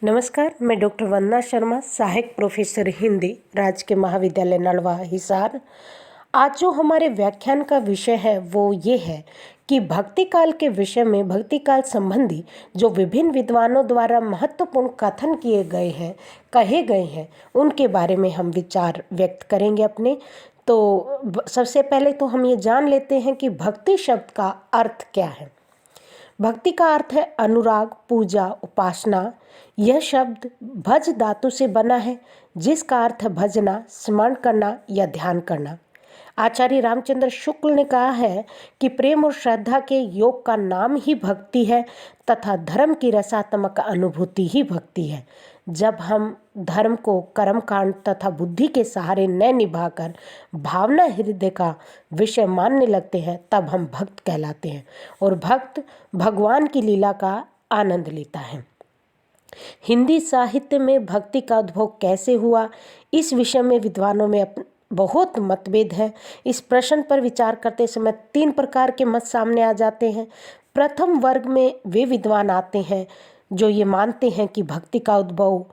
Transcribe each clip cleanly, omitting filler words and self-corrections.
नमस्कार, मैं डॉक्टर वंदना शर्मा, सहायक प्रोफेसर हिंदी, राजकीय महाविद्यालय नलवा, हिसार। आज जो हमारे व्याख्यान का विषय है वो ये है कि भक्ति काल के विषय में भक्ति काल संबंधी जो विभिन्न विद्वानों द्वारा महत्वपूर्ण कथन कहे गए हैं उनके बारे में हम विचार व्यक्त करेंगे अपने। तो सबसे पहले तो हम ये जान लेते हैं कि भक्ति शब्द का अर्थ क्या है। भक्ति का अर्थ है अनुराग, पूजा, उपासना। यह शब्द भज धातु से बना है जिसका अर्थ है भजना, स्मरण करना या ध्यान करना। आचार्य रामचंद्र शुक्ल ने कहा है कि प्रेम और श्रद्धा के योग का नाम ही भक्ति है तथा धर्म की रसात्मक अनुभूति ही भक्ति है। जब हम धर्म को कर्मकांड तथा बुद्धि के सहारे न निभाकर भावना हृदय का विषय मानने लगते हैं तब हम भक्त कहलाते हैं और भक्त भगवान की लीला का आनंद लेता है। हिंदी साहित्य में भक्ति का उद्भव कैसे हुआ, इस विषय में विद्वानों में बहुत मतभेद है। इस प्रश्न पर विचार करते समय 3 प्रकार के मत सामने आ जाते हैं। प्रथम वर्ग में वे विद्वान आते हैं जो ये मानते हैं कि भक्ति का उद्भव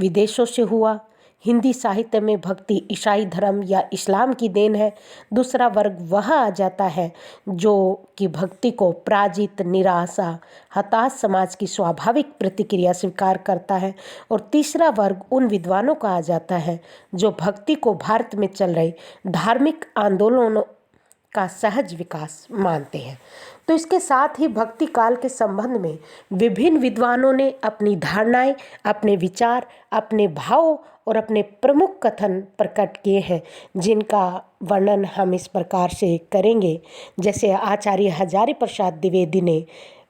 विदेशों से हुआ। हिंदी साहित्य में भक्ति ईसाई धर्म या इस्लाम की देन है। दूसरा वर्ग वह आ जाता है जो कि भक्ति को पराजित, निराशा, हताश समाज की स्वाभाविक प्रतिक्रिया स्वीकार करता है। और तीसरा वर्ग उन विद्वानों का आ जाता है जो भक्ति को भारत में चल रहे धार्मिक आंदोलनों का सहज विकास मानते हैं। तो इसके साथ ही भक्ति काल के संबंध में विभिन्न विद्वानों ने अपनी धारणाएं, अपने विचार, अपने भाव और अपने प्रमुख कथन प्रकट किए हैं जिनका वर्णन हम इस प्रकार से करेंगे। जैसे आचार्य हजारी प्रसाद द्विवेदी ने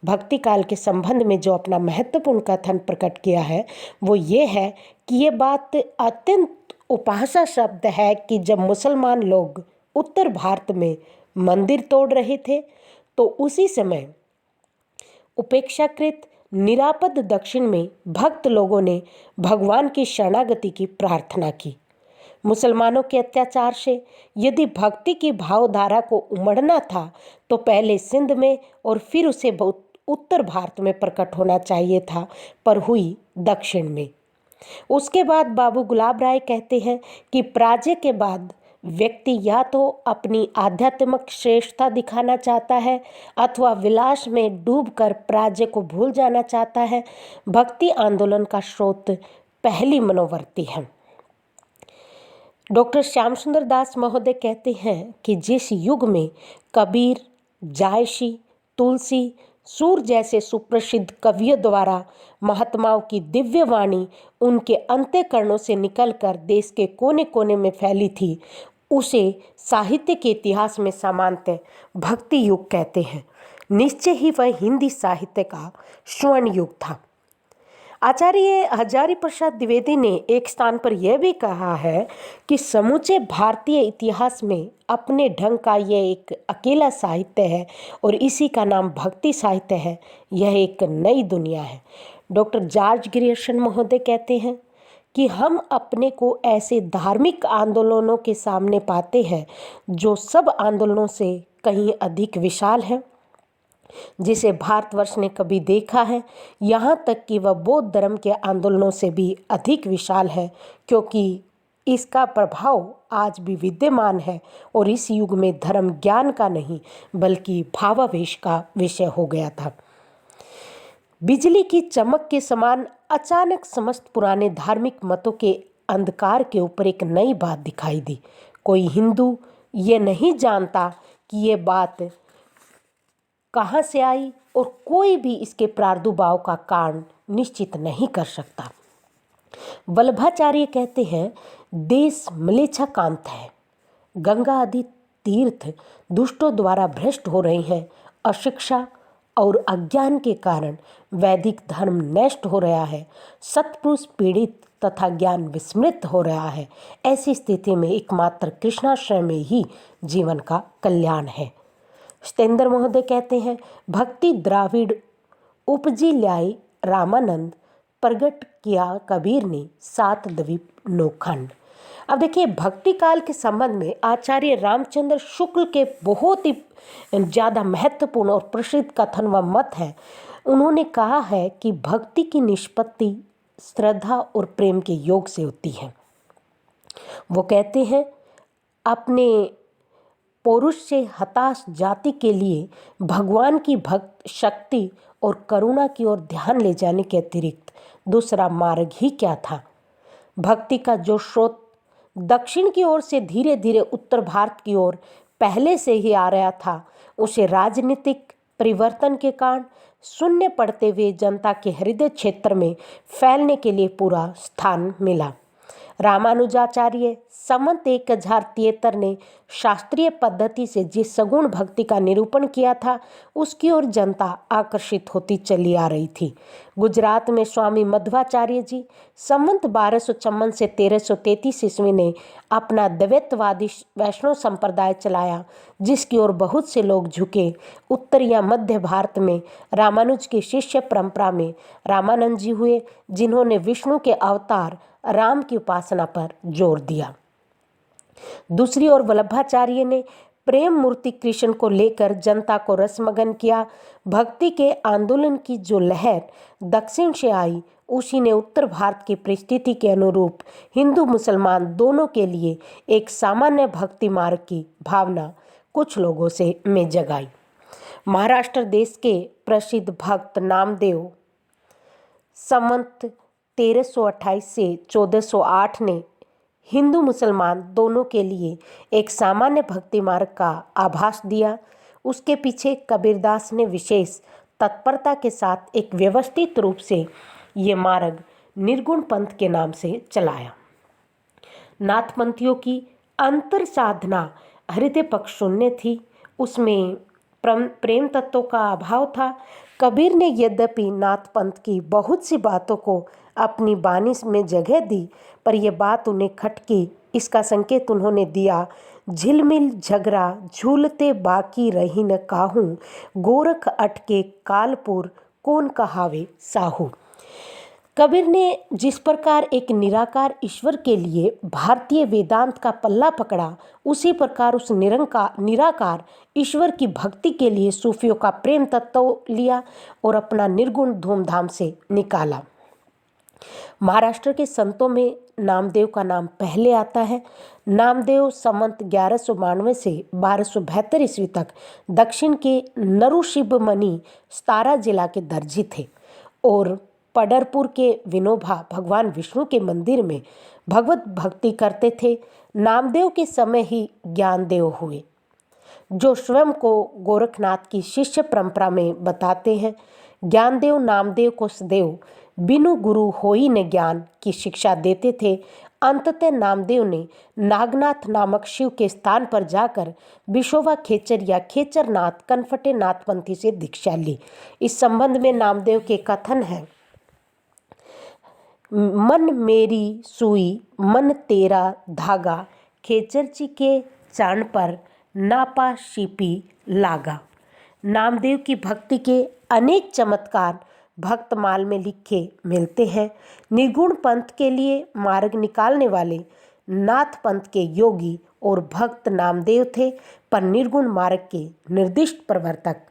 भक्ति काल के संबंध में जो अपना महत्वपूर्ण कथन प्रकट किया है वो ये है कि ये बात अत्यंत उपहासा शब्द है कि जब मुसलमान लोग उत्तर भारत में मंदिर तोड़ रहे थे तो उसी समय उपेक्षाकृत निरापद दक्षिण में भक्त लोगों ने भगवान की शरणागति की प्रार्थना की। मुसलमानों के अत्याचार से यदि भक्ति की भावधारा को उमड़ना था तो पहले सिंध में और फिर उसे उत्तर भारत में प्रकट होना चाहिए था, पर हुई दक्षिण में। उसके बाद बाबू गुलाब राय कहते हैं कि पराजय के बाद व्यक्ति या तो अपनी आध्यात्मिक श्रेष्ठता दिखाना चाहता है अथवा विलास में डूबकर पराजय को भूल जाना चाहता है। भक्ति आंदोलन का स्रोत पहली मनोवृत्ति है। डॉक्टर श्याम सुंदर दास महोदय कहते हैं कि जिस युग में कबीर, जायसी, तुलसी, सूर जैसे सुप्रसिद्ध कवियों द्वारा महात्माओं की दिव्य वाणी उनके अंतःकरणों से निकलकर देश के कोने कोने में फैली थी, उसे साहित्य के इतिहास में सामान्यतः भक्ति युग कहते हैं। निश्चय ही वह हिंदी साहित्य का स्वर्ण युग था। आचार्य हजारी प्रसाद द्विवेदी ने एक स्थान पर यह भी कहा है कि समूचे भारतीय इतिहास में अपने ढंग का यह एक अकेला साहित्य है और इसी का नाम भक्ति साहित्य है। यह एक नई दुनिया है। डॉक्टर जॉर्ज ग्रियर्सन महोदय कहते हैं कि हम अपने को ऐसे धार्मिक आंदोलनों के सामने पाते हैं जो सब आंदोलनों से कहीं अधिक विशाल है जिसे भारतवर्ष ने कभी देखा है। यहाँ तक कि वह बौद्ध धर्म के आंदोलनों से भी अधिक विशाल है, क्योंकि इसका प्रभाव आज भी विद्यमान है और इस युग में धर्म ज्ञान का नहीं बल्कि भावावेश का विषय हो गया था। बिजली की चमक के समान अचानक समस्त पुराने धार्मिक मतों के अंधकार के ऊपर एक नई बात दिखाई दी। कोई हिंदू ये नहीं जानता कि ये बात कहाँ से आई और कोई भी इसके प्रादुर्भाव का कारण निश्चित नहीं कर सकता। वल्लभाचार्य कहते हैं, देश म्लेच्छाकांत है, गंगा आदि तीर्थ दुष्टों द्वारा भ्रष्ट हो रहे हैं, अशिक्षा और अज्ञान के कारण वैदिक धर्म नष्ट हो रहा है, सत्पुरुष पीड़ित तथा ज्ञान विस्मृत हो रहा है। ऐसी स्थिति में एकमात्र कृष्णाश्रय में ही जीवन का कल्याण है। सतेंद्र महोदय कहते हैं, भक्ति द्राविड़ उपजी ल्याई रामानंद, प्रगट किया कबीर ने 7 द्वीप नौखंड। अब देखिए, भक्ति काल के संबंध में आचार्य रामचंद्र शुक्ल के बहुत ही ज़्यादा महत्वपूर्ण और प्रसिद्ध कथन व मत है। उन्होंने कहा है कि भक्ति की निष्पत्ति श्रद्धा और प्रेम के योग से होती है। वो कहते हैं, अपने पौरुष से हताश जाति के लिए भगवान की भक्त शक्ति और करुणा की ओर ध्यान ले जाने के अतिरिक्त दूसरा मार्ग ही क्या था। भक्ति का जो स्रोत दक्षिण की ओर से धीरे धीरे उत्तर भारत की ओर पहले से ही आ रहा था, उसे राजनीतिक परिवर्तन के कारण शून्य पड़ते हुए जनता के हृदय क्षेत्र में फैलने के लिए पूरा स्थान मिला। रामानुजाचार्य संवत 1073 ने शास्त्रीय पद्धति से जिस सगुण भक्ति का निरूपण किया था, उसकी ओर जनता आकर्षित होती चली आ रही थी। गुजरात में स्वामी मध्वाचार्य जी संवत 1254 से 1333 ईस्वी ने अपना द्वैतवादी वैष्णव संप्रदाय चलाया, जिसकी ओर बहुत से लोग झुके। उत्तर या मध्य भारत में रामानुज की शिष्य परंपरा में रामानंद जी हुए, जिन्होंने विष्णु के अवतार राम की उपासना पर जोर दिया। दूसरी ओर वल्लभाचार्य ने प्रेम मूर्ति कृष्ण को लेकर जनता को रसमगन किया। भक्ति के आंदोलन की जो लहर दक्षिण से आई, उसी ने उत्तर भारत की परिस्थिति के अनुरूप हिंदू मुसलमान दोनों के लिए एक सामान्य भक्ति मार्ग की भावना कुछ लोगों से में जगाई। महाराष्ट्र देश के प्रसिद्ध भक्त नामदेव संवत 1328 से 1408 ने हिंदू मुसलमान दोनों के लिए एक सामान्य भक्ति मार्ग का आभास दिया। उसके पीछे कबीरदास ने विशेष तत्परता के साथ एक व्यवस्थित रूप से ये मार्ग निर्गुण पंथ के नाम से चलाया। नाथपंथियों की अंतर साधना हृदय पक्ष शून्य थी, उसमें प्रेम तत्वों का अभाव था। कबीर ने यद्यपि नाथपंथ की बहुत सी बातों को अपनी बानी में जगह दी, पर यह बात उन्हें खटकी। इसका संकेत उन्होंने दिया, झिलमिल झगड़ा झूलते बाकी रही न काहू, गोरख अटके कालपुर कौन कहावे साहू। कबीर ने जिस प्रकार एक निराकार ईश्वर के लिए भारतीय वेदांत का पल्ला पकड़ा, उसी प्रकार उस निराकार ईश्वर की भक्ति के लिए सूफियों का प्रेम तत्व लिया और अपना निर्गुण धूमधाम से निकाला। महाराष्ट्र के संतों में नामदेव का नाम पहले आता है। नामदेव संवत 1192 से 1272 ईस्वी तक दक्षिण के नरुशिबमणि सतारा जिला के दर्जी थे और पडरपुर के विनोबा भगवान विष्णु के मंदिर में भगवत भक्ति करते थे। नामदेव के समय ही ज्ञानदेव हुए, जो स्वयं को गोरखनाथ की शिष्य परंपरा में बताते हैं। ज्ञानदेव नामदेव को सदैव बिनु गुरु होई न ज्ञान की शिक्षा देते थे। अंततः नामदेव ने नागनाथ नामक शिव के स्थान पर जाकर विशोबा खेचर या खेचरनाथ कनफटे नाथपंथी से दीक्षा ली। इस संबंध में नामदेव के कथन है, मन मेरी सुई मन तेरा धागा, खेचरची के चाण पर नापा शिपी लागा। नामदेव की भक्ति के अनेक चमत्कार भक्तमाल में लिखे मिलते हैं। निर्गुण पंथ के लिए मार्ग निकालने वाले नाथ पंथ के योगी और भक्त नामदेव थे, पर निर्गुण मार्ग के निर्दिष्ट प्रवर्तक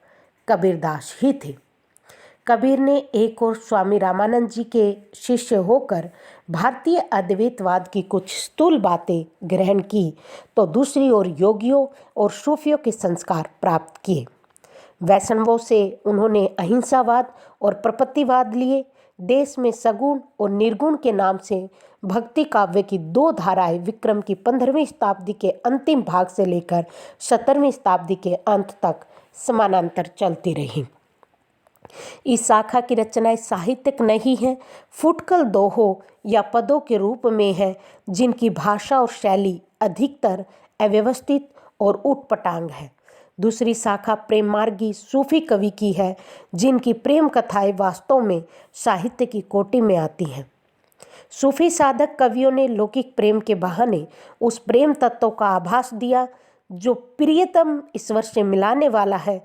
कबीरदास ही थे। कबीर ने एक और स्वामी रामानंद जी के शिष्य होकर भारतीय अद्वैतवाद की कुछ स्थूल बातें ग्रहण की, तो दूसरी ओर योगियों और सूफियों के संस्कार प्राप्त किए। वैष्णवों से उन्होंने अहिंसावाद और प्रपत्तिवाद लिए। देश में सगुण और निर्गुण के नाम से भक्ति काव्य की दो धाराएं विक्रम की 15वीं शताब्दी के अंतिम भाग से लेकर 17वीं शताब्दी के अंत तक समानांतर चलती रही। इस शाखा की रचनाएं साहित्यिक नहीं हैं, फुटकल दोहों या पदों के रूप में है, जिनकी भाषा और शैली अधिकतर अव्यवस्थित और उटपटांग है। दूसरी शाखा प्रेम मार्गी सूफी कवि की है, जिनकी प्रेम कथाएं वास्तव में साहित्य की कोटि में आती हैं। सूफी साधक कवियों ने लौकिक प्रेम के बहाने उस प्रेम तत्व का आभास दिया जो प्रियतम ईश्वर से मिलाने वाला है।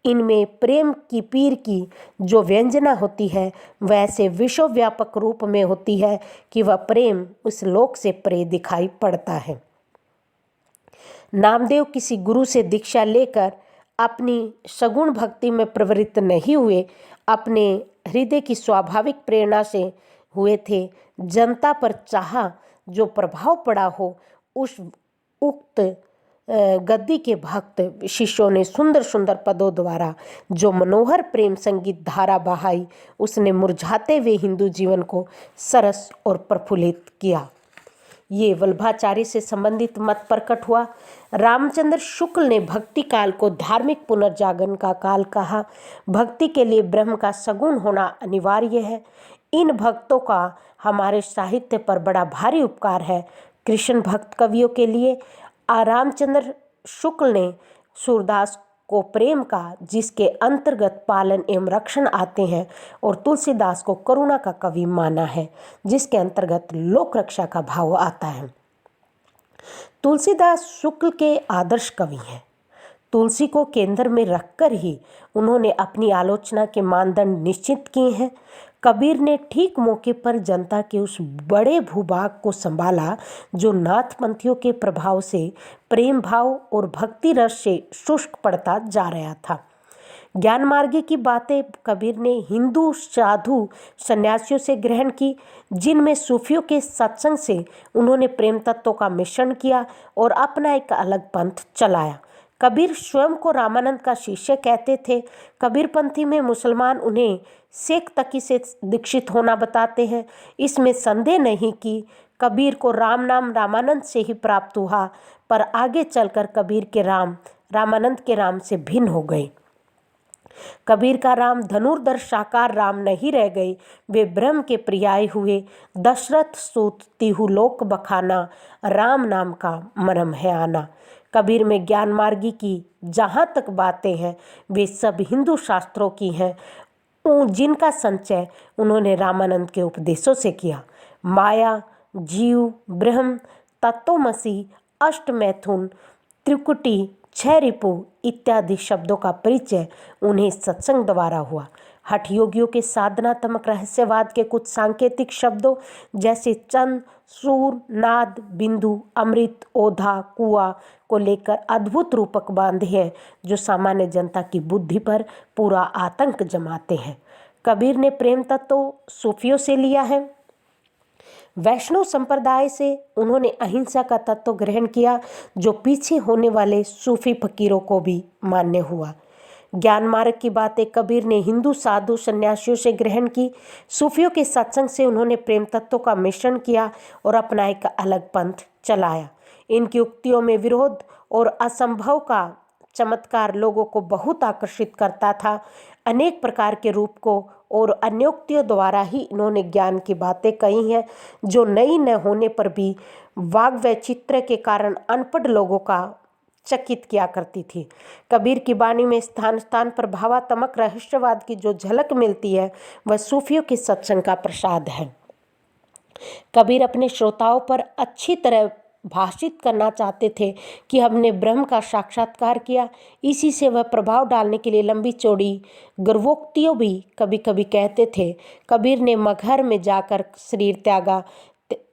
इनमें प्रेम की पीर की जो व्यंजना होती है वह ऐसे विश्वव्यापक रूप में होती है कि वह प्रेम उस लोक से परे दिखाई पड़ता है। नामदेव किसी गुरु से दीक्षा लेकर अपनी सगुण भक्ति में प्रवृत्त नहीं हुए, अपने हृदय की स्वाभाविक प्रेरणा से हुए थे, जनता पर चाहा जो प्रभाव पड़ा हो, उस उक्त गद्दी के भक्त शिष्यों ने सुंदर सुंदर पदों द्वारा जो मनोहर प्रेम संगीत धारा बहाई, उसने मुरझाते हुए हिंदू जीवन को सरस और प्रफुल्लित किया। ये वल्लभाचार्य से संबंधित मत प्रकट हुआ। रामचंद्र शुक्ल ने भक्ति काल को धार्मिक पुनर्जागरण का काल कहा। भक्ति के लिए ब्रह्म का सगुण होना अनिवार्य है। इन भक्तों का हमारे साहित्य पर बड़ा भारी उपकार है। कृष्ण भक्त कवियों के लिए रामचंद्र शुक्ल ने सूरदास को प्रेम का, जिसके अंतर्गत पालन एवं रक्षण आते हैं, और तुलसीदास को करुणा का कवि माना है, जिसके अंतर्गत लोक रक्षा का भाव आता है। तुलसीदास शुक्ल के आदर्श कवि हैं। तुलसी को केंद्र में रखकर ही उन्होंने अपनी आलोचना के मानदंड निश्चित किए हैं। कबीर ने ठीक मौके पर जनता के उस बड़े भूभाग को संभाला जो नाथपंथियों के प्रभाव से प्रेम भाव और भक्ति रस से शुष्क पड़ता जा रहा था। ज्ञान मार्गी की बातें कबीर ने हिंदू साधु सन्यासियों से ग्रहण की, जिनमें सूफियों के सत्संग से उन्होंने प्रेम तत्वों का मिश्रण किया और अपना एक अलग पंथ चलाया। कबीर स्वयं को रामानंद का शिष्य कहते थे। कबीरपंथी में मुसलमान उन्हें शेख तकी से दीक्षित होना बताते हैं। इसमें संदेह नहीं कि कबीर को राम नाम रामानंद से ही प्राप्त हुआ, पर आगे चलकर कबीर के राम रामानंद के राम से भिन्न हो गए। कबीर का राम धनुर्धर साकार राम नहीं रह गए, वे ब्रह्म के पर्याय हुए। दशरथ सूत तिहु लोक बखाना, राम नाम का मरम है आना। कबीर में ज्ञान मार्गी की जहाँ तक बातें हैं, वे सब हिंदू शास्त्रों की हैं, जिनका संचय उन्होंने रामानंद के उपदेशों से किया। माया, जीव, ब्रह्म, तत्वमसी, अष्टमैथुन, त्रिकुटी, छह रिपु इत्यादि शब्दों का परिचय उन्हें सत्संग द्वारा हुआ। हठ योगियों के साधनात्मक रहस्यवाद के कुछ सांकेतिक शब्दों जैसे चंद, सूर, नाद, बिंदु, अमृत, ओधा, कुआ को लेकर अद्भुत रूपक बांधे हैं, जो सामान्य जनता की बुद्धि पर पूरा आतंक जमाते हैं। कबीर ने प्रेम तत्व सूफियों से लिया है। वैष्णव संप्रदाय से उन्होंने अहिंसा का तत्व ग्रहण किया, जो पीछे होने वाले सूफी फकीरों को भी मान्य हुआ। ज्ञान मार्ग की बातें कबीर ने हिंदू साधु सन्यासियों से ग्रहण की। सूफियों के सत्संग से उन्होंने प्रेम तत्वों का मिश्रण किया और अपना एक अलग पंथ चलाया। इनकी उक्तियों में विरोध और असंभव का चमत्कार लोगों को बहुत आकर्षित करता था। अनेक प्रकार के रूप को और अन्योक्तियों द्वारा ही इन्होंने ज्ञान की बातें कही हैं, जो नई न होने पर भी वाग वैचित्र्य के कारण अनपढ़ लोगों का चकित किया करती थी। कबीर की वाणी में स्थान स्थान पर भावात्मक रहस्यवाद की जो झलक मिलती है, वह सूफियों के सत्संग का प्रसाद है। कबीर अपने श्रोताओं पर अच्छी तरह भाषित करना चाहते थे कि हमने ब्रह्म का साक्षात्कार किया। इसी से वह प्रभाव डालने के लिए लंबी चौड़ी गर्वोक्तियों भी कभी कभी कहते थे। कबीर ने मगहर में जाकर शरीर त्यागा,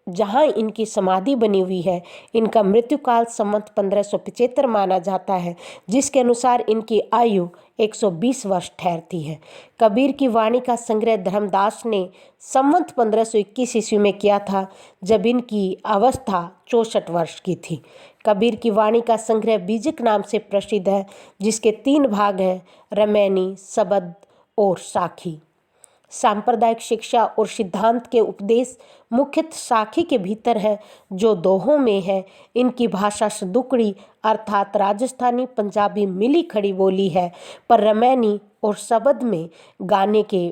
जहाँ इनकी समाधि बनी हुई है। इनका मृत्युकाल संवत 1575 माना जाता है, जिसके अनुसार इनकी आयु 120 वर्ष ठहरती है। कबीर की वाणी का संग्रह धर्मदास ने संवत 1521 ईस्वी में किया था, जब इनकी अवस्था 64 वर्ष की थी। कबीर की वाणी का संग्रह बीजक नाम से प्रसिद्ध है, जिसके 3 भाग हैं, रमैनी, सबद और साखी। सांप्रदायिक शिक्षा और सिद्धांत के उपदेश मुख्यतः साखी के भीतर है, जो दोहों में है। इनकी भाषा सदुकड़ी अर्थात राजस्थानी पंजाबी मिली खड़ी बोली है, पर रमैनी और सबद में गाने के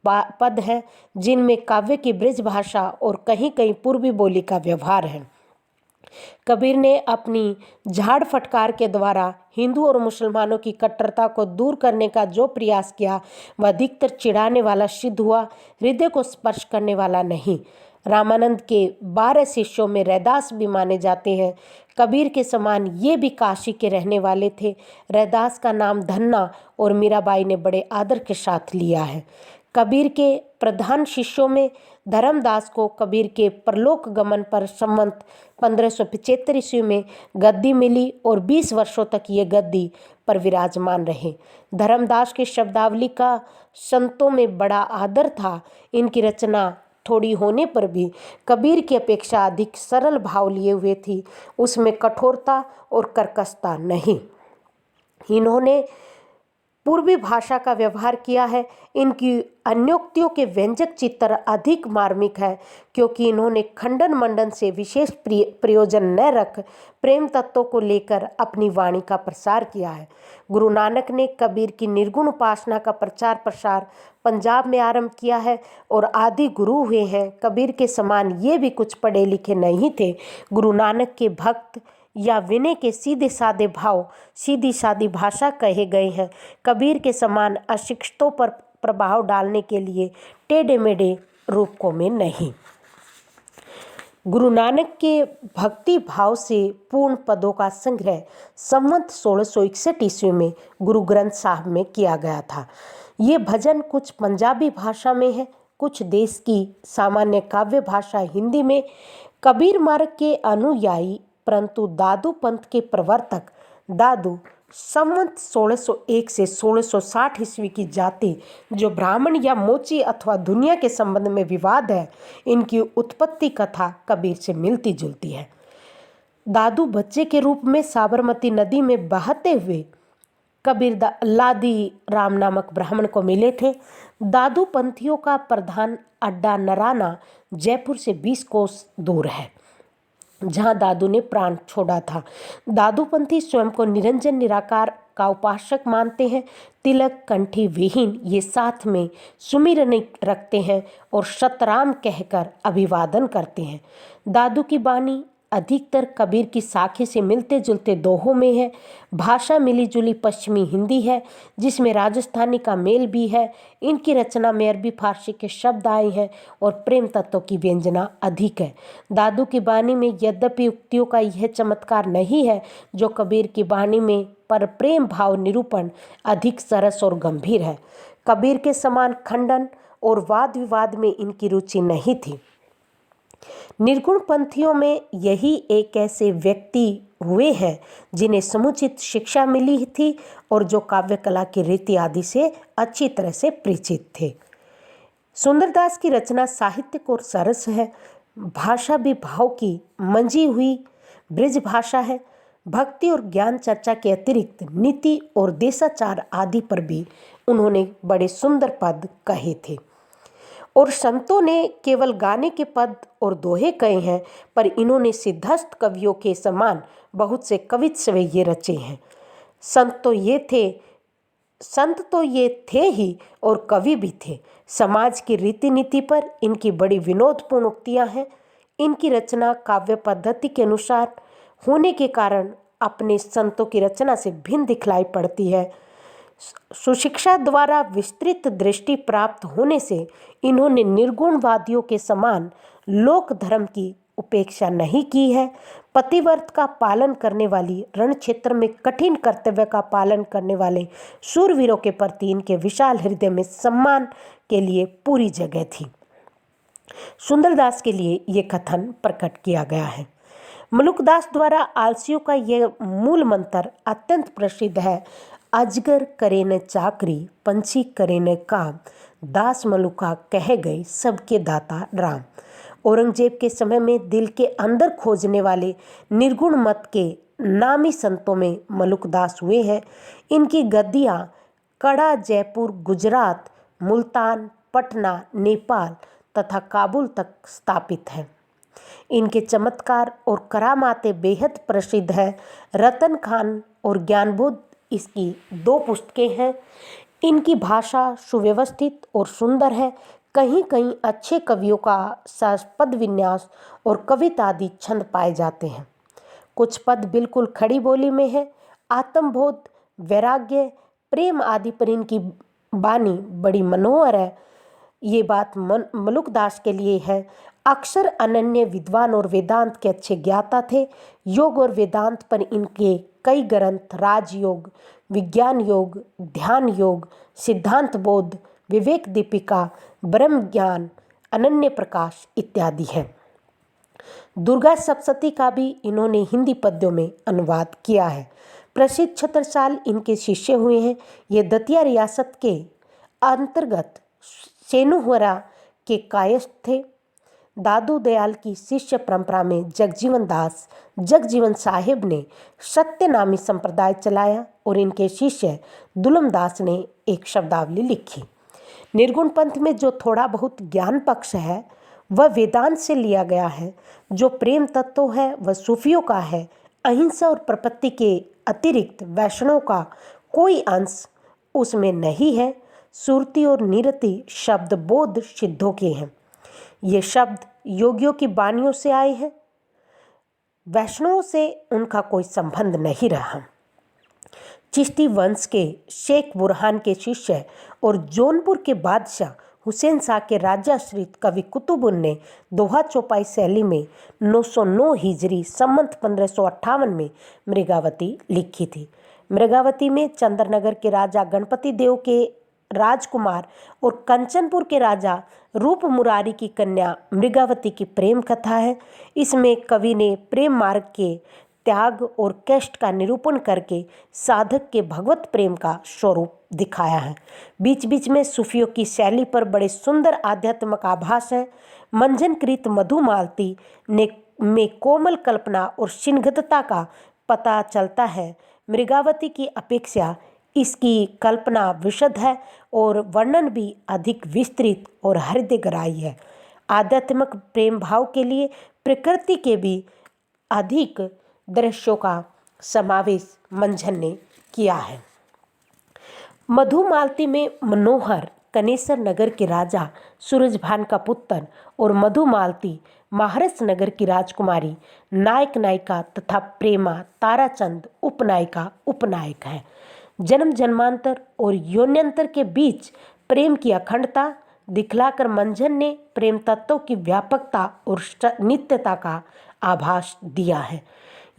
पद हैं, जिनमें काव्य की ब्रज भाषा और कहीं कहीं पूर्वी बोली का व्यवहार है। कबीर ने अपनी झाड़ फटकार के द्वारा हिंदू और मुसलमानों की कट्टरता को दूर करने का जो प्रयास किया, वह अधिकतर चिढ़ाने वाला सिद्ध हुआ, हृदय को स्पर्श करने वाला नहीं। रामानंद के 12 शिष्यों में रैदास भी माने जाते हैं। कबीर के समान ये भी काशी के रहने वाले थे। रैदास का नाम धन्ना और मीराबाई ने बड़े आदर के साथ लिया है। कबीर के प्रधान शिष्यों में धर्मदास को कबीर के परलोक गमन पर संवत 1575 ईस्वी में गद्दी मिली और 20 वर्षों तक ये गद्दी पर विराजमान रहे। धर्मदास की शब्दावली का संतों में बड़ा आदर था। इनकी रचना थोड़ी होने पर भी कबीर की अपेक्षा अधिक सरल भाव लिए हुए थी। उसमें कठोरता और कर्कशता नहीं। इन्होंने पूर्वी भाषा का व्यवहार किया है। इनकी अन्योक्तियों के व्यंजक चित्र अधिक मार्मिक है, क्योंकि इन्होंने खंडन मंडन से विशेष प्रयोजन न रख प्रेम तत्वों को लेकर अपनी वाणी का प्रसार किया है। गुरु नानक ने कबीर की निर्गुण उपासना का प्रचार प्रसार पंजाब में आरंभ किया है और आदि गुरु हुए हैं। कबीर के समान ये भी कुछ पढ़े लिखे नहीं थे। गुरु नानक के भक्त या विनय के सीधे साधे भाव, सीधी सादी भाषा कहे गए हैं। कबीर के समान अशिक्षितों पर प्रभाव डालने के लिए टेढ़े मेढ़े रूपकों में नहीं। गुरु नानक के भक्ति भाव से पूर्ण पदों का संग्रह संवत 1661 ईस्वी में गुरु ग्रंथ साहब में किया गया था। ये भजन कुछ पंजाबी भाषा में है, कुछ देश की सामान्य काव्य भाषा हिंदी में। कबीर मार्ग के अनुयायी परंतु दादू पंथ के प्रवर्तक दादू संवत 1601 से 1660 ईस्वी की जाति, जो ब्राह्मण या मोची अथवा दुनिया के संबंध में विवाद है, इनकी उत्पत्ति कथा कबीर से मिलती जुलती है। दादू बच्चे के रूप में साबरमती नदी में बहते हुए कबीर लादी राम नामक ब्राह्मण को मिले थे। दादू पंथियों का प्रधान अड्डा नराना जयपुर से 20 कोस दूर है, जहां दादू ने प्राण छोड़ा था। दादू पंथी स्वयं को निरंजन निराकार का उपासक मानते हैं। तिलक कंठी विहीन ये साथ में सुमिरन रखते हैं और सतराम कहकर अभिवादन करते हैं। दादू की बानी अधिकतर कबीर की साखी से मिलते जुलते दोहों में है। भाषा मिली जुली पश्चिमी हिंदी है, जिसमें राजस्थानी का मेल भी है। इनकी रचना में अरबी फारसी के शब्द आए हैं और प्रेम तत्वों की व्यंजना अधिक है। दादू की बानी में यद्यपि उक्तियों का यह चमत्कार नहीं है जो कबीर की बानी में, पर प्रेम भाव निरूपण अधिक सरस और गंभीर है। कबीर के समान खंडन और वाद विवाद में इनकी रुचि नहीं थी। निर्गुण पंथियों में यही एक ऐसे व्यक्ति हुए हैं जिन्हें समुचित शिक्षा मिली थी और जो काव्य कला की रीति आदि से अच्छी तरह से परिचित थे। सुंदरदास की रचना साहित्यिक और सरस है। भाषा भी भाव की मंजी हुई ब्रिज भाषा है। भक्ति और ज्ञान चर्चा के अतिरिक्त नीति और देशाचार आदि पर भी उन्होंने बड़े सुंदर पद कहे थे। और संतों ने केवल गाने के पद और दोहे कहे हैं, पर इन्होंने सिद्धस्थ कवियों के समान बहुत से कवित्व रचे हैं। संत तो ये थे ही और कवि भी थे। समाज की रीति नीति पर इनकी बड़ी विनोदपूर्ण उक्तियां हैं। इनकी रचना काव्य पद्धति के अनुसार होने के कारण अपने संतों की रचना से भिन्न दिखलाई पड़ती है। सुशिक्षा द्वारा विस्तृत दृष्टि प्राप्त होने से इन्होंने निर्गुणवादियों के समान लोक धर्म की उपेक्षा नहीं की है। पतिव्रत का पालन करने वाली, रण क्षेत्र में कठिन कर्तव्य का पालन करने वाले शूरवीरों के प्रति इनके विशाल हृदय में सम्मान के लिए पूरी जगह थी। सुंदरदास के लिए ये कथन प्रकट किया गया है। मलुकदास द्वारा आलसियों का यह मूल मंत्र अत्यंत प्रसिद्ध है। अजगर करे न चाकरी, पंछी करे न काम, दास मलुका कह गए सबके दाता राम। औरंगजेब के समय में दिल के अंदर खोजने वाले निर्गुण मत के नामी संतों में मलुकदास हुए हैं। इनकी गद्दियाँ कड़ा, जयपुर, गुजरात, मुल्तान, पटना, नेपाल तथा काबुल तक स्थापित हैं। इनके चमत्कार और करामातें बेहद प्रसिद्ध है। रतन खान और ज्ञानबोध इसकी 2 पुस्तकें हैं। इनकी भाषा सुव्यवस्थित और सुंदर है। कहीं कहीं अच्छे कवियों का पद विन्यास और कविता आदि छंद पाए जाते हैं। कुछ पद बिल्कुल खड़ी बोली में है। आत्मबोध, वैराग्य, प्रेम आदि पर इनकी बानी बड़ी मनोहर है। ये बात मलुकदास के लिए है। अक्षर अनन्य विद्वान और वेदांत के अच्छे ज्ञाता थे। योग और वेदांत पर इनके कई ग्रंथ राजयोग, विज्ञान योग, ध्यान योग, सिद्धांत बोध, विवेक दीपिका, ब्रह्म ज्ञान, अनन्य प्रकाश इत्यादि है। दुर्गा सप्तशती का भी इन्होंने हिंदी पद्यों में अनुवाद किया है। प्रसिद्ध छत्रसाल इनके शिष्य हुए हैं। ये दतिया रियासत के अंतर्गत सेनुहरा के कायस्थ थे। दादू दयाल की शिष्य परंपरा में जगजीवन साहिब ने सत्यनामी संप्रदाय चलाया और इनके शिष्य दुलम दास ने एक शब्दावली लिखी। निर्गुण पंथ में जो थोड़ा बहुत ज्ञान पक्ष है वह वेदांत से लिया गया है। जो प्रेम तत्व है वह सूफियों का है। अहिंसा और प्रपत्ति के अतिरिक्त वैष्णव का कोई अंश उसमें नहीं है। सुरति और निरति शब्द बौद्ध सिद्धों के हैं। ये शब्द योगियों की वाणियों से आए हैं। वैष्णवों से उनका कोई संबंध नहीं रहा। चिश्ती वंश के शेख बुरहान के शिष्य और जौनपुर के बादशाह हुसैन शाह के राजाश्रित कवि कुतुबुन ने दोहा चौपाई शैली में 909 हिजरी संवत 1558 में मृगावती लिखी थी। मृगावती में चंद्रनगर के राजा गणपति देव के राजकुमार और कंचनपुर के राजा रूप मुरारी की कन्या मृगावती की प्रेम कथा है। इसमें कवि ने प्रेम मार्ग के त्याग और कष्ट का निरूपण करके साधक के भगवत प्रेम का स्वरूप दिखाया है। बीच बीच में सूफियों की शैली पर बड़े सुंदर आध्यात्मिक आभास है। मंजनकृत मधुमालती में कोमल कल्पना और सिंहगतता का पता चलता है। मृगावती की अपेक्षा इसकी कल्पना विशद है और वर्णन भी अधिक विस्तृत और हृदयग्राही है। आध्यात्मिक प्रेम भाव के लिए प्रकृति के भी अधिक दृश्यों का समावेश मंझन ने किया है। मधुमालती में मनोहर कनेसर नगर के राजा सूरजभान का पुत्र और मधुमालती महाराज नगर की राजकुमारी नायक नायिका तथा प्रेमा ताराचंद उपनायक है। जन्म जन्मांतर और योन्यंतर के बीच प्रेम की अखंडता दिखलाकर मंझन ने प्रेम तत्वों की व्यापकता और नित्यता का आभास दिया है।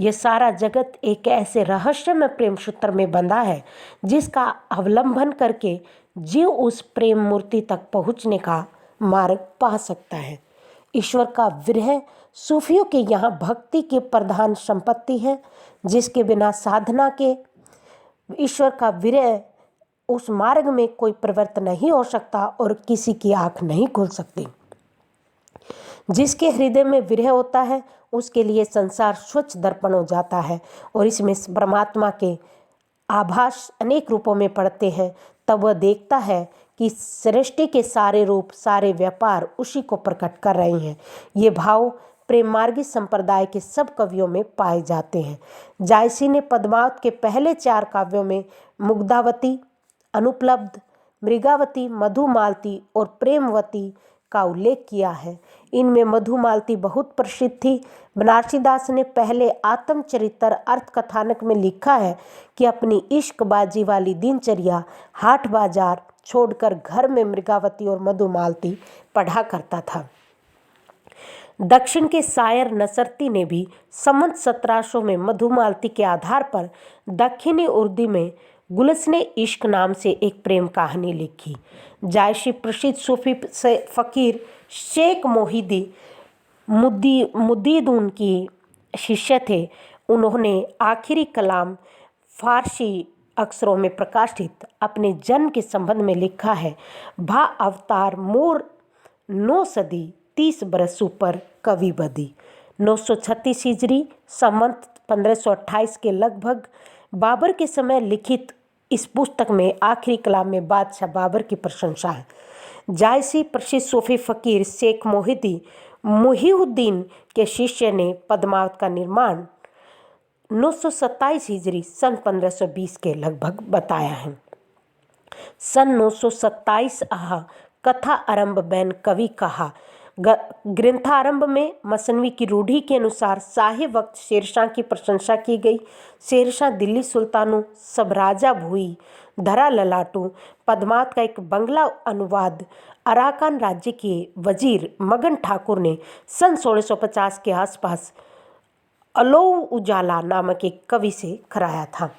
यह सारा जगत एक ऐसे रहस्यमय प्रेम सूत्र में बंधा है जिसका अवलंबन करके जीव उस प्रेम मूर्ति तक पहुँचने का मार्ग पा सकता है। ईश्वर का विरह सूफियों के यहाँ भक्ति की प्रधान संपत्ति है, जिसके बिना साधना के ईश्वर का विरह उस मार्ग में कोई परिवर्तन नहीं हो सकता और किसी की आँख नहीं खुल सकती। जिसके हृदय में विरह होता है उसके लिए संसार स्वच्छ दर्पण हो जाता है और इसमें परमात्मा के आभास अनेक रूपों में पड़ते हैं। तब वह देखता है कि सृष्टि के सारे रूप सारे व्यापार उसी को प्रकट कर रहे हैं। ये भाव प्रेम मार्गी संप्रदाय के सब कवियों में पाए जाते हैं। जायसी ने पद्मावत के पहले 4 काव्यों में मुग्धावती, अनुपलब्ध, मृगावती, मधुमालती और प्रेमवती का उल्लेख किया है। इनमें मधुमालती बहुत प्रसिद्ध थी। बनारसीदास ने पहले आत्मचरित्र अर्थ कथानक में लिखा है कि अपनी इश्कबाजी वाली दिनचर्या हाट बाजार छोड़कर घर में मृगावती और मधुमालती पढ़ा करता था। दक्षिण के शायर नसरती ने भी संवत 1700 में मधुमालती के आधार पर दक्षिणी उर्दू में गुलशने इश्क नाम से एक प्रेम कहानी लिखी। जायसी प्रसिद्ध सूफी फकीर शेख मुद्दीदून की शिष्य थे। उन्होंने आखिरी कलाम फारसी अक्षरों में प्रकाशित अपने जन्म के संबंध में लिखा है। भा अवतार मोर 9 सदी 30 बरस ऊपर कवि बदी। 936 हिजरी संवत 1528 के लगभग बाबर के समय लिखित इस पुस्तक में आखिरी कलाम में बादशाह बाबर की प्रशंसा है। जायसी प्रसिद्ध सूफी फकीर शेख मुहिउद्दीन के शिष्य ने पद्मावत का निर्माण 927 हिजरी सन 1520 के लगभग बताया है। सन 927 कथा आरंभ बैन कवि कहा। ग्रंथारंभ में मसनवी की रूढ़ी के अनुसार शाही वक्त शेरशाह की प्रशंसा की गई। शेरशाह दिल्ली सुल्तानों सब राजा भुई धरा ललाटू। पद्मावत का एक बंगला अनुवाद अराकान राज्य के वजीर मगन ठाकुर ने सन 1650 के आसपास अलो उजाला नामक एक कवि से कराया था।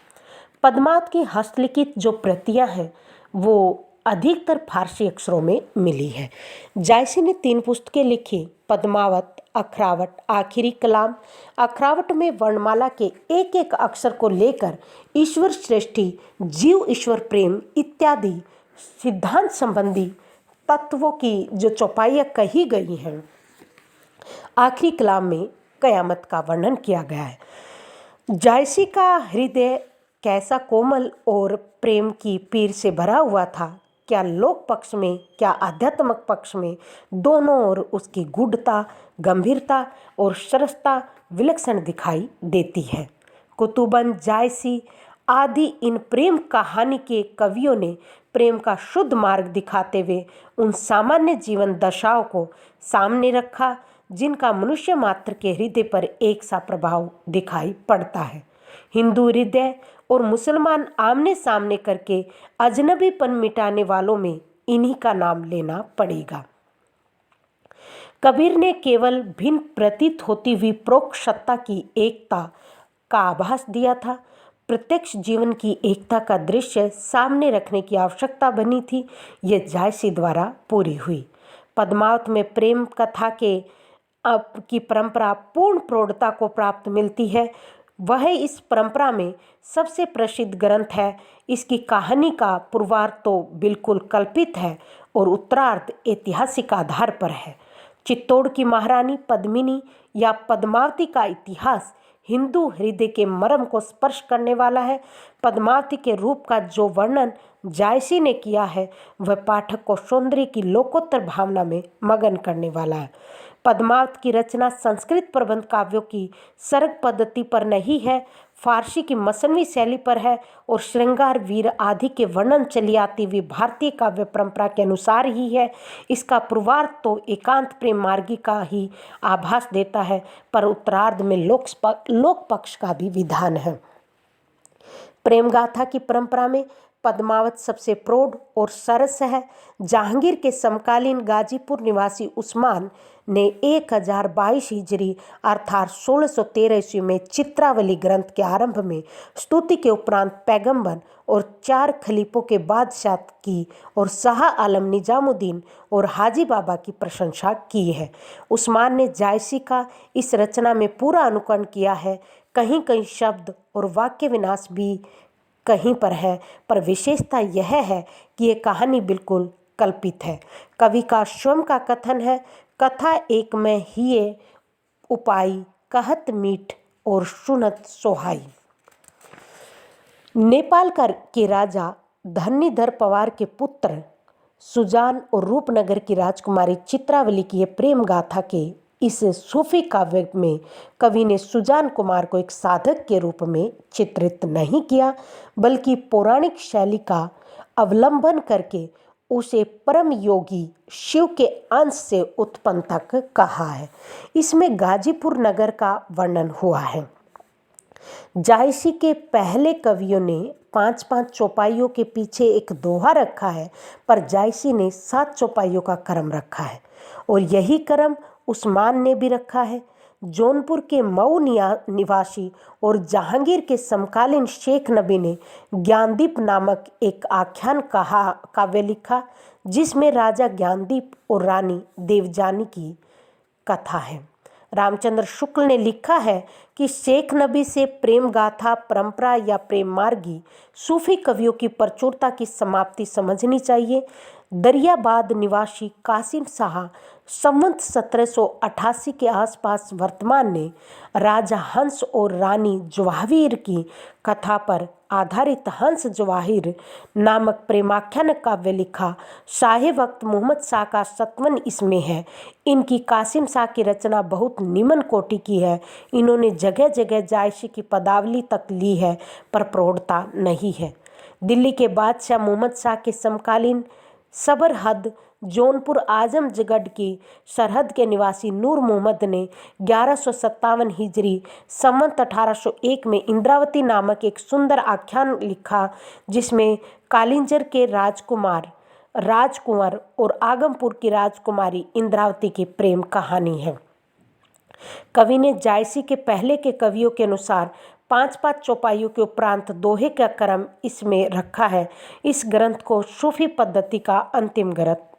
पद्मावत की हस्तलिखित जो प्रतियां हैं वो अधिकतर फारसी अक्षरों में मिली है। जायसी ने 3 पुस्तकें लिखी, पद्मावत, अखरावट, आखिरी कलाम। अखरावट में वर्णमाला के एक एक अक्षर को लेकर ईश्वर सृष्टि, जीव ईश्वर प्रेम इत्यादि सिद्धांत संबंधी तत्वों की जो चौपाइयाँ कही गई हैं आखिरी कलाम में कयामत का वर्णन किया गया है। जायसी का हृदय कैसा कोमल और प्रेम की पीर से भरा हुआ था। क्या लोक पक्ष में क्या आध्यात्मिक पक्ष में, दोनों ओर उसकी गूढ़ता, गंभीरता और सरसता विलक्षण दिखाई देती है। कुतुबन, जायसी आदि इन प्रेम कहानी के कवियों ने प्रेम का शुद्ध मार्ग दिखाते हुए उन सामान्य जीवन दशाओं को सामने रखा जिनका मनुष्य मात्र के हृदय पर एक सा प्रभाव दिखाई पड़ता है। हिंदू हृदय और मुसलमान आमने सामने करके अजनबीपन मिटाने वालों में इन्हीं का नाम लेना पड़ेगा। कबीर ने केवल भिन्न प्रतीत होती हुई परोक्ष सत्ता की एकता का आभास दिया था। प्रत्यक्ष जीवन की एकता का दृश्य सामने रखने की आवश्यकता बनी थी। यह जायसी द्वारा पूरी हुई। पद्मावत में प्रेम कथा की परंपरा पूर्ण प्रौढ़ता को प्राप्त मिलती है। वह इस परंपरा में सबसे प्रसिद्ध ग्रंथ है। इसकी कहानी का पूर्वार्ध तो बिल्कुल कल्पित है और उत्तरार्ध ऐतिहासिक आधार पर है। चित्तौड़ की महारानी पद्मिनी या पद्मावती का इतिहास हिंदू हृदय के मर्म को स्पर्श करने वाला है। पद्मावती के रूप का जो वर्णन जायसी ने किया है वह पाठक को सौंदर्य की लोकोत्तर भावना में मगन करने वाला है। पद्मावत की रचना संस्कृत प्रबंध काव्यों की सर्ग पद्धति पर नहीं है, फारसी की मसनवी शैली पर है और श्रृंगार, वीर आदि के वर्णन चली आती हुई भारतीय काव्य परंपरा के अनुसार ही है। इसका पूर्वार्ध तो एकांत प्रेम मार्गी का ही आभास देता है, पर उत्तरार्ध में लोक पक्ष का भी विधान है। प्रेम गाथा की परंपरा में पद्मावत सबसे प्रौढ़ और सरस है। जहांगीर के समकालीन गाजीपुर निवासी उस्मान ने 1022 हिजरी अर्थात 1613 ईस्वी में चित्रावली ग्रंथ के आरंभ में स्तुति के उपरांत पैगंबर और 4 खलीफों के बादशाह की और शाह आलम निजामुद्दीन और हाजी बाबा की प्रशंसा की है। उस्मान ने जायसी का इस रचना में पूरा अनुकरण किया है। कहीं कहीं शब्द और वाक्य विन्यास भी कहीं पर है, पर विशेषता यह है कि यह कहानी बिल्कुल कल्पित है। कवि का स्वयं का कथन है, कथा एक में हिये उपाई, कहत मीठ और सुनत सोहाई। नेपाल के राजा धन्नीधर पवार के पुत्र सुजान और रूपनगर की राजकुमारी चित्रावली की यह प्रेम गाथा के इस सूफी काव्य में कवि ने सुजान कुमार को एक साधक के रूप में चित्रित नहीं किया, बल्कि पौराणिक शैली का अवलंबन करके उसे परम योगी शिव के अंश से उत्पन्न तक कहा है। इसमें गाजीपुर नगर का वर्णन हुआ है। जायसी के पहले कवियों ने 5-5 चौपाइयों के पीछे एक दोहा रखा है, पर जायसी ने 7 चौपाइयों का क्रम रखा है और यही क्रम उस्मान ने भी रखा है। जौनपुर के मऊ निवासी और जहांगीर के समकालीन शेख नबी ने ज्ञानदीप नामक एक आख्यान काव्य लिखा, जिसमें राजा ज्ञानदीप और रानी देवजानी की कथा है। रामचंद्र शुक्ल ने लिखा है कि शेख नबी से प्रेम गाथा परंपरा या प्रेम मार्गी सूफी कवियों की प्रचुरता की समाप्ति समझनी चाहिए। दरियाबाद निवासी कासिम शाह संवत 1788 के आसपास वर्तमान ने राजा हंस और रानी जवाहिर की कथा पर आधारित हंस जवाहिर नामक प्रेमाख्यान काव्य लिखा। शाह वक्त मोहम्मद शाह का सतवन इसमें है। इनकी कासिम शाह की रचना बहुत निम्न कोटि की है। इन्होंने जगह जगह जायसी की पदावली तक ली है, पर प्रौढ़ता नहीं है। दिल्ली के बादशाह मोहम्मद शाह के समकालीन सबरहद जौनपुर आजमगढ़ की सरहद के निवासी नूर मोहम्मद ने 1157 हिजरी संवत 1801 में इंद्रावती नामक एक सुंदर आख्यान लिखा, जिसमें कालिंजर के राजकुंवर और आगमपुर की राजकुमारी इंद्रावती की प्रेम कहानी है। कवि ने जायसी के पहले के कवियों के अनुसार 5-5 चौपाइयों के उपरांत दोहे का क्रम इसमें रखा है। इस ग्रंथ को सूफी पद्धति का अंतिम ग्रंथ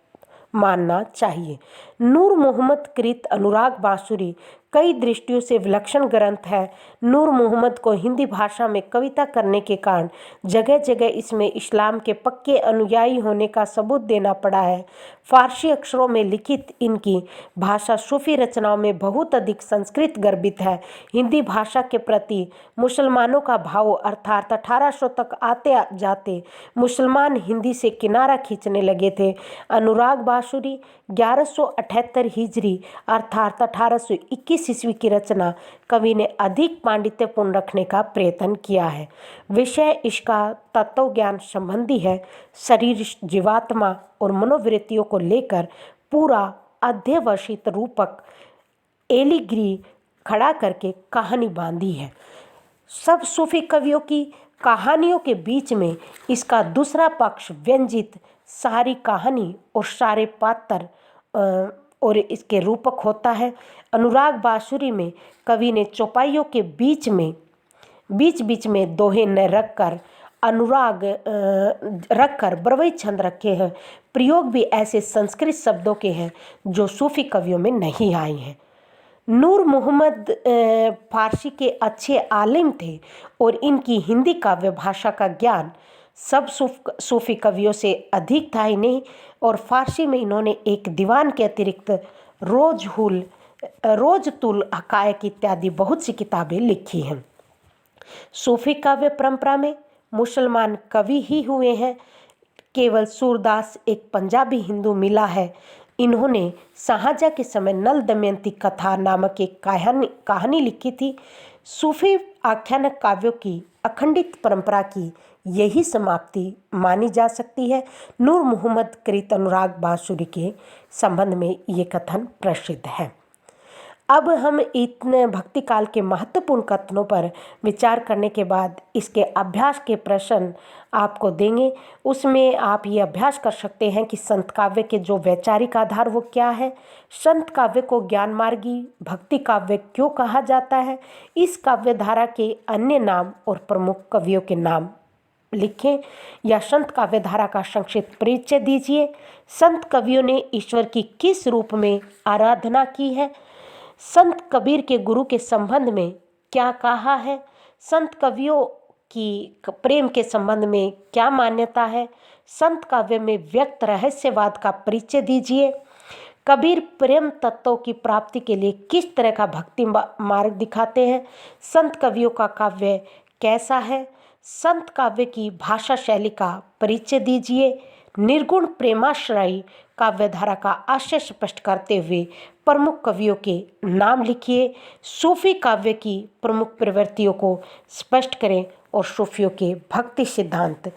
मानना चाहिए। नूर मोहम्मद कृत अनुराग बांसुरी कई दृष्टियों से विलक्षण ग्रंथ है। नूर मोहम्मद को हिंदी भाषा में कविता करने के कारण जगह जगह इसमें इस्लाम के पक्के अनुयायी होने का सबूत देना पड़ा है। फारसी अक्षरों में लिखित इनकी भाषा सूफी रचनाओं में बहुत अधिक संस्कृत गर्भित है। हिंदी भाषा के प्रति मुसलमानों का भाव अर्थात 1800 तक आते जाते मुसलमान हिंदी से किनारा खींचने लगे थे। अनुराग बांसुरी 1178 हिजरी अर्थात 1821 ईस्वी की रचना कवि ने अधिक पांडित्यपूर्ण रखने का प्रयत्न किया है। विषय इसका तत्व ज्ञान संबंधी है। शरीर, जीवात्मा और मनोवृत्तियों को लेकर पूरा अध्यवसित रूपक एलिग्री खड़ा करके कहानी बांधी है। सब सूफी कवियों की कहानियों के बीच में इसका दूसरा पक्ष व्यंजित सारी कहानी और सारे पात्र और इसके रूपक होता है। अनुराग बांसुरी में कवि ने चौपाइयों के बीच बीच में दोहे न रखकर अनुराग रखकर बरवई छंद रखे हैं। प्रयोग भी ऐसे संस्कृत शब्दों के हैं जो सूफी कवियों में नहीं आए हैं। नूर मोहम्मद फारसी के अच्छे आलिम थे और इनकी हिंदी काव्य भाषा का ज्ञान सब सूफी कवियों से अधिक था ही नहीं, और फारसी में इन्होंने एक दीवान के अतिरिक्त रोजतुल हकायक इत्यादि बहुत सी किताबें लिखी हैं। सूफी काव्य परंपरा में मुसलमान कवि ही हुए हैं। केवल सूरदास एक पंजाबी हिंदू मिला है। इन्होंने शाहजहाँ के समय नल दमयंती कथा नामक एक कहानी लिखी थी। सूफी आख्यानक काव्यों की अखंडित परंपरा की यही समाप्ति मानी जा सकती है। नूर मोहम्मद कृत अनुराग बांसुरी के संबंध में ये कथन प्रसिद्ध है। अब हम इतने भक्ति काल के महत्वपूर्ण कथनों पर विचार करने के बाद इसके अभ्यास के प्रश्न आपको देंगे। उसमें आप ये अभ्यास कर सकते हैं कि संत काव्य के जो वैचारिक आधार वो क्या है, संत काव्य को ज्ञान मार्गी भक्ति काव्य क्यों कहा जाता है, इस काव्य धारा के अन्य नाम और प्रमुख कवियों के नाम लिखें या संत काव्य धारा का संक्षिप्त परिचय दीजिए। संत कवियों ने ईश्वर की किस रूप में आराधना की है, संत कबीर के गुरु के संबंध में क्या कहा है, संत कवियों की प्रेम के संबंध में क्या मान्यता है, संत काव्य में व्यक्त रहस्यवाद का परिचय दीजिए। कबीर प्रेम तत्वों की प्राप्ति के लिए किस तरह का भक्ति मार्ग दिखाते हैं, संत कवियों का काव्य कैसा है, संत काव्य की भाषा शैली का परिचय दीजिए। निर्गुण प्रेमाश्रयी काव्य धारा का आशय स्पष्ट करते हुए प्रमुख कवियों के नाम लिखिए। सूफी काव्य की प्रमुख प्रवृत्तियों को स्पष्ट करें और सूफियों के भक्ति सिद्धांत